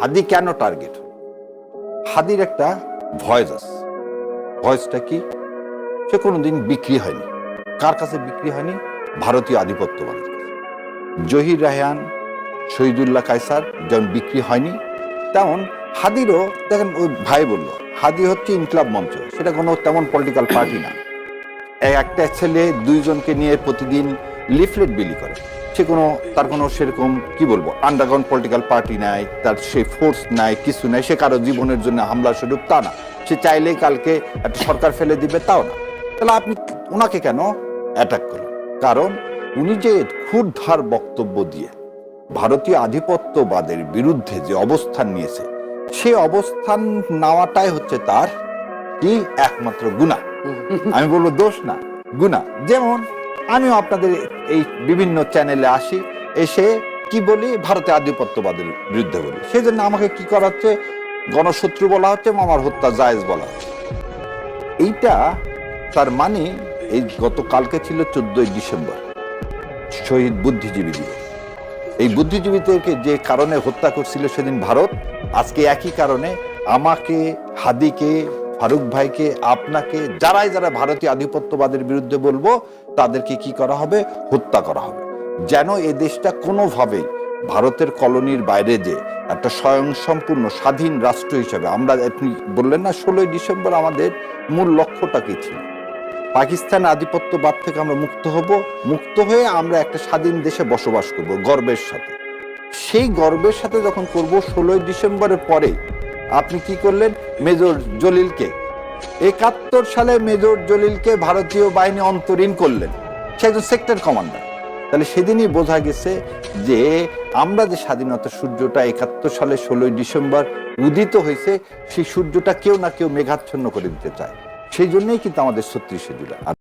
হাদি কেন টার্গেট? হাদির একটা ভয়েস আছে। ভয়েসটা কি? সে কোনোদিন বিক্রি হয়নি। কার কাছে বিক্রি হয়নি? ভারতীয় আধিপত্যবাদের কাছে। জহির রায়হান, শহীদুল্লাহ কায়সার যেমন বিক্রি হয়নি, তেমন হাদিরও দেখেন, ওই ভাই বলল হাদি হচ্ছে ইনকলাব মঞ্চ, সেটা কোনো তেমন পলিটিক্যাল পার্টি না। একটা ছেলে দুইজনকে নিয়ে প্রতিদিন লিফলেট বিলি করে, সে কোনো তার কোনো সেরকম কি বলবো আন্ডারগ্রাউন্ড পলিটিক্যাল পার্টি নাই, তার সে ফোর্স নাই, কিছু নাই, সে কারো জীবনের জন্য হামলা স্বরূপ তা না, সে চাইলেই কালকে একটা সরকার ফেলে দিবে তাও না। তাহলে আপনি ওনাকে কেন অ্যাটাক করেন? কারণ উনি যে ক্ষুরধার বক্তব্য দিয়ে ভারতীয় আধিপত্যবাদের বিরুদ্ধে যে অবস্থান নিয়েছে, সে অবস্থান নেওয়াটাই হচ্ছে তার কি একমাত্র গুনাহ। আমি বলবো দোষ না, গুনাহ। যেমন আমিও আপনাদের এই বিভিন্ন চ্যানেলে আসি, এসে কি বলি, ভারতের আধিপত্যবাদের বিরুদ্ধে বলি, সেই জন্য আমাকে কি করা হচ্ছে, গণশত্রু বলা হচ্ছে, মামার হত্যা জায়েজ বলা হচ্ছে। এইটা তার মানে এই গতকালকে ছিল 14ই ডিসেম্বর, শহীদ বুদ্ধিজীবী দিবস। এই বুদ্ধিজীবীদেরকে যে কারণে হত্যা করছিল সেদিন ভারত, আজকে একই কারণে আমাকে, হাদিকে, ফারুক ভাইকে, আপনাকে, যারা ভারতীয় আধিপত্যবাদের বিরুদ্ধে বলবো তাদেরকে কি করা হবে? হত্যা করা হবে। যেন এ দেশটা কোনোভাবেই ভারতের কলোনির বাইরে যে একটা স্বয়ংসম্পূর্ণ স্বাধীন রাষ্ট্র হিসেবে, আমরা আপনি বললেন না 16ই ডিসেম্বর আমাদের মূল লক্ষ্যটা কি ছিল? পাকিস্তান আধিপত্যবাদ থেকে আমরা মুক্ত হব, মুক্ত হয়ে আমরা একটা স্বাধীন দেশে বসবাস করব গর্বের সাথে। সেই গর্বের সাথে যখন করব, 16ই ডিসেম্বরের পরে আপনি কি করলেন? মেজর জলিলকে 71 সালে মেজর জলিলকে ভারতীয় বাহিনী অন্তরীণ করলেন, সে একজন সেক্টর কমান্ডার। তাহলে সেদিনই বোঝা গেছে যে আমরা যে স্বাধীনতা সূর্যটা 71 সালে 16ই ডিসেম্বর উদিত হয়েছে, সেই সূর্যটা কেউ না কেউ মেঘাচ্ছন্ন করে দিতে চায়। সেই জন্যই কিন্তু আমাদের 36শে জুলাই।